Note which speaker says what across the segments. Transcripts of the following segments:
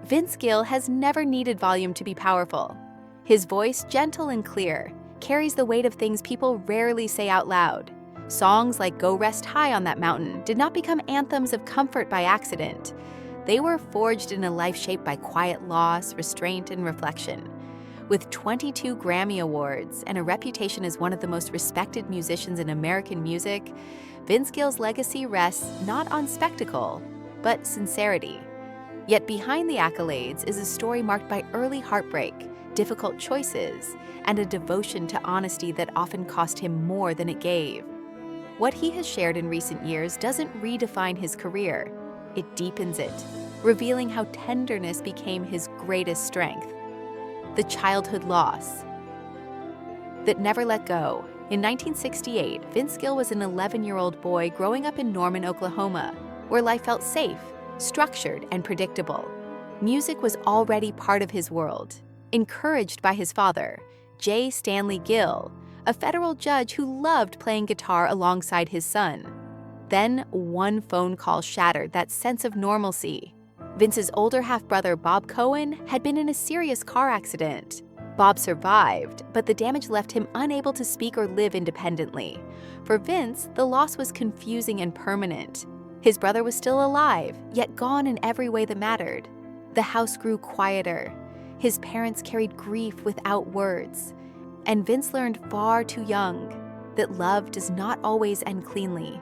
Speaker 1: Vince Gill has never needed volume to be powerful. His voice, gentle and clear, carries the weight of things people rarely say out loud. Songs like Go Rest High on That Mountain did not become anthems of comfort by accident. They were forged in a life shaped by quiet loss, restraint, and reflection. With 22 Grammy Awards and a reputation as one of the most respected musicians in American music, Vince Gill's legacy rests not on spectacle, but sincerity. Yet behind the accolades is a story marked by early heartbreak, difficult choices, and a devotion to honesty that often cost him more than it gave. What he has shared in recent years doesn't redefine his career, it deepens it, revealing how tenderness became his greatest strength. The childhood loss that never let go. In 1968, Vince Gill was an 11-year-old boy growing up in Norman, Oklahoma, where life felt safe, structured, and predictable. Music was already part of his world, encouraged by his father, J. Stanley Gill, a federal judge who loved playing guitar alongside his son. Then, one phone call shattered that sense of normalcy. Vince's older half-brother, Bob Cohen, had been in a serious car accident. Bob survived, but the damage left him unable to speak or live independently. For Vince, the loss was confusing and permanent. His brother was still alive, yet gone in every way that mattered. The house grew quieter. His parents carried grief without words. And Vince learned far too young that love does not always end cleanly.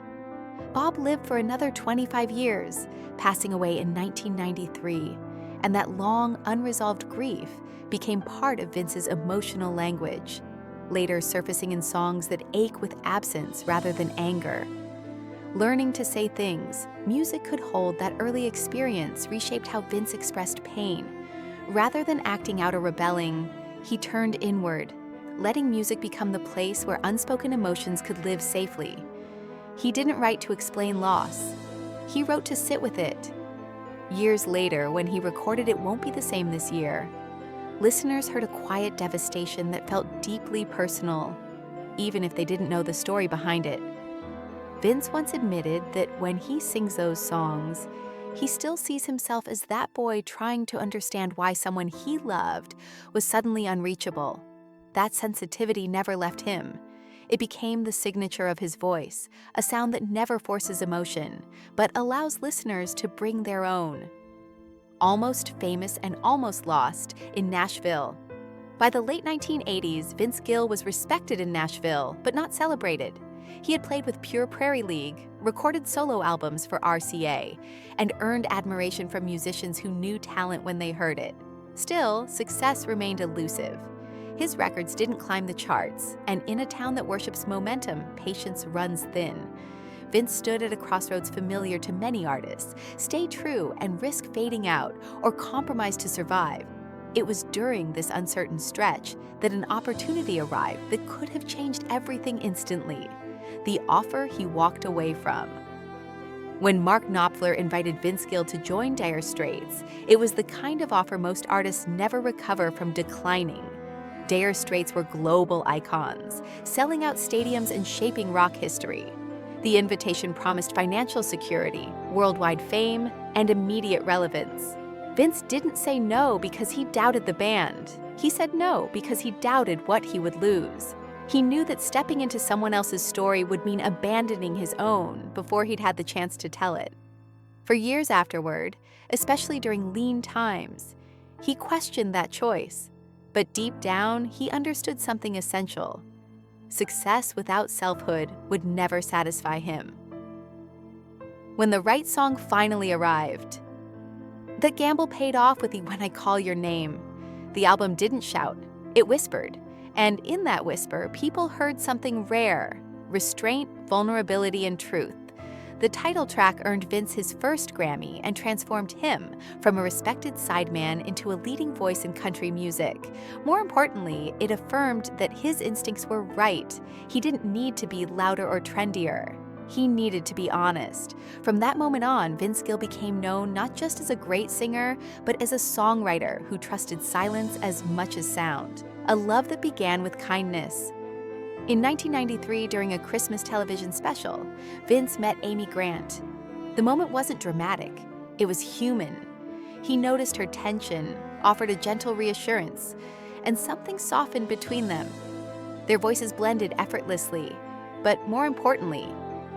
Speaker 1: Bob lived for another 25 years, passing away in 1993, and that long, unresolved grief became part of Vince's emotional language, later surfacing in songs that ache with absence rather than anger. Learning to say things, music could hold that early experience reshaped how Vince expressed pain. Rather than acting out or rebelling, he turned inward, letting music become the place where unspoken emotions could live safely. He didn't write to explain loss. He wrote to sit with it. Years later, when he recorded It Won't Be the Same This Year, listeners heard a quiet devastation that felt deeply personal, even if they didn't know the story behind it. Vince once admitted that when he sings those songs, he still sees himself as that boy trying to understand why someone he loved was suddenly unreachable. That sensitivity never left him. It became the signature of his voice, a sound that never forces emotion, but allows listeners to bring their own. Almost Famous and Almost Lost in Nashville. By the late 1980s, Vince Gill was respected in Nashville, but not celebrated. He had played with Pure Prairie League, recorded solo albums for RCA, and earned admiration from musicians who knew talent when they heard it. Still, success remained elusive. His records didn't climb the charts, and in a town that worships momentum, patience runs thin. Vince stood at a crossroads familiar to many artists: stay true and risk fading out, or compromise to survive. It was during this uncertain stretch that an opportunity arrived that could have changed everything instantly. The offer he walked away from. When Mark Knopfler invited Vince Gill to join Dire Straits, it was the kind of offer most artists never recover from declining. Dire Straits were global icons, selling out stadiums and shaping rock history. The invitation promised financial security, worldwide fame, and immediate relevance. Vince didn't say no because he doubted the band. He said no because he doubted what he would lose. He knew that stepping into someone else's story would mean abandoning his own before he'd had the chance to tell it. For years afterward, especially during lean times, he questioned that choice. But deep down, he understood something essential. Success without selfhood would never satisfy him. When the right song finally arrived, that gamble paid off with the When I Call Your Name. The album didn't shout, it whispered. And in that whisper, people heard something rare: restraint, vulnerability, and truth. The title track earned Vince his first Grammy and transformed him from a respected sideman into a leading voice in country music. More importantly, it affirmed that his instincts were right. He didn't need to be louder or trendier. He needed to be honest. From that moment on, Vince Gill became known not just as a great singer, but as a songwriter who trusted silence as much as sound. A love that began with kindness. In 1993, during a Christmas television special, Vince met Amy Grant. The moment wasn't dramatic, it was human. He noticed her tension, offered a gentle reassurance, and something softened between them. Their voices blended effortlessly, but more importantly,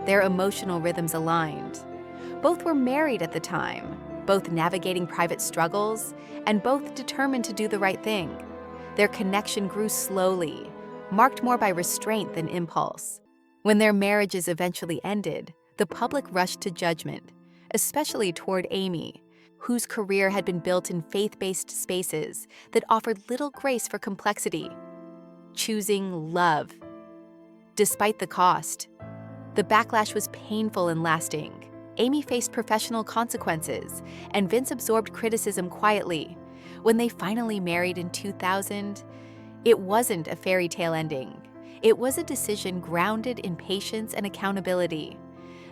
Speaker 1: their emotional rhythms aligned. Both were married at the time, both navigating private struggles, and both determined to do the right thing. Their connection grew slowly, marked more by restraint than impulse. When their marriages eventually ended, the public rushed to judgment, especially toward Amy, whose career had been built in faith-based spaces that offered little grace for complexity. Choosing love. Despite the cost, the backlash was painful and lasting. Amy faced professional consequences, and Vince absorbed criticism quietly. When they finally married in 2000, it wasn't a fairy tale ending. It was a decision grounded in patience and accountability.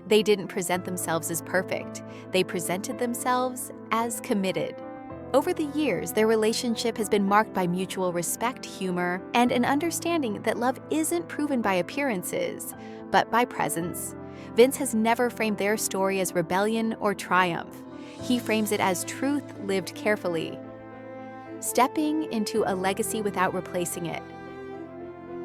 Speaker 1: They didn't present themselves as perfect. They presented themselves as committed. Over the years, their relationship has been marked by mutual respect, humor, and an understanding that love isn't proven by appearances, but by presence. Vince has never framed their story as rebellion or triumph. He frames it as truth lived carefully. Stepping into a legacy without replacing it.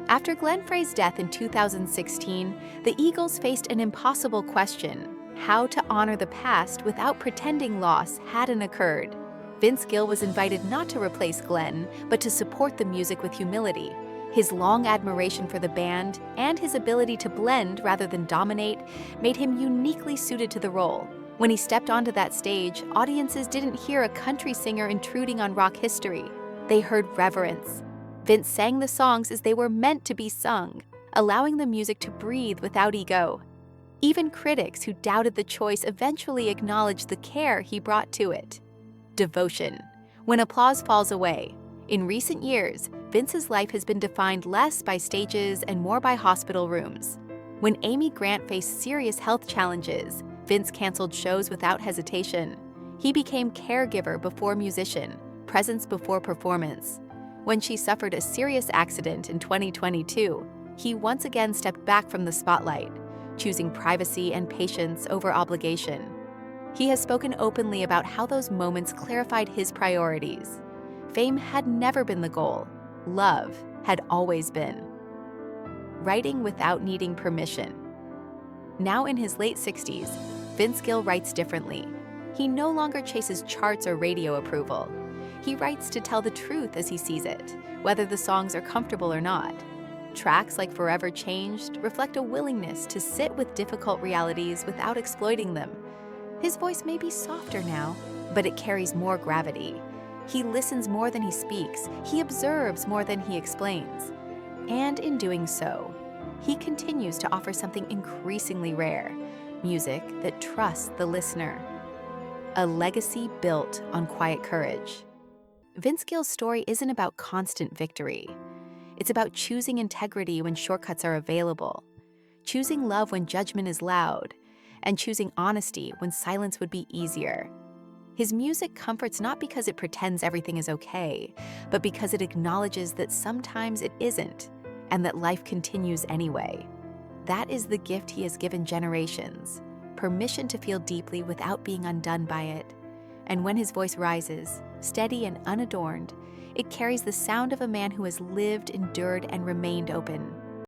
Speaker 1: After Glenn Frey's death in 2016, the Eagles faced an impossible question: how to honor the past without pretending loss hadn't occurred. Vince Gill was invited not to replace Glenn, but to support the music with humility. His long admiration for the band and his ability to blend rather than dominate made him uniquely suited to the role. When he stepped onto that stage, audiences didn't hear a country singer intruding on rock history. They heard reverence. Vince sang the songs as they were meant to be sung, allowing the music to breathe without ego. Even critics who doubted the choice eventually acknowledged the care he brought to it. Devotion. When applause falls away. In recent years, Vince's life has been defined less by stages and more by hospital rooms. When Amy Grant faced serious health challenges, Vince canceled shows without hesitation. He became caregiver before musician, presence before performance. When she suffered a serious accident in 2022, he once again stepped back from the spotlight, choosing privacy and patience over obligation. He has spoken openly about how those moments clarified his priorities. Fame had never been the goal. Love had always been. Writing without needing permission. Now in his late 60s, Vince Gill writes differently. He no longer chases charts or radio approval. He writes to tell the truth as he sees it, whether the songs are comfortable or not. Tracks like Forever Changed reflect a willingness to sit with difficult realities without exploiting them. His voice may be softer now, but it carries more gravity. He listens more than he speaks. He observes more than he explains. And in doing so, he continues to offer something increasingly rare: music that trusts the listener. A legacy built on quiet courage. Vince Gill's story isn't about constant victory. It's about choosing integrity when shortcuts are available, choosing love when judgment is loud, and choosing honesty when silence would be easier. His music comforts not because it pretends everything is okay, but because it acknowledges that sometimes it isn't, and that life continues anyway. That is the gift he has given generations: permission to feel deeply without being undone by it. And when his voice rises, steady and unadorned, it carries the sound of a man who has lived, endured, and remained open.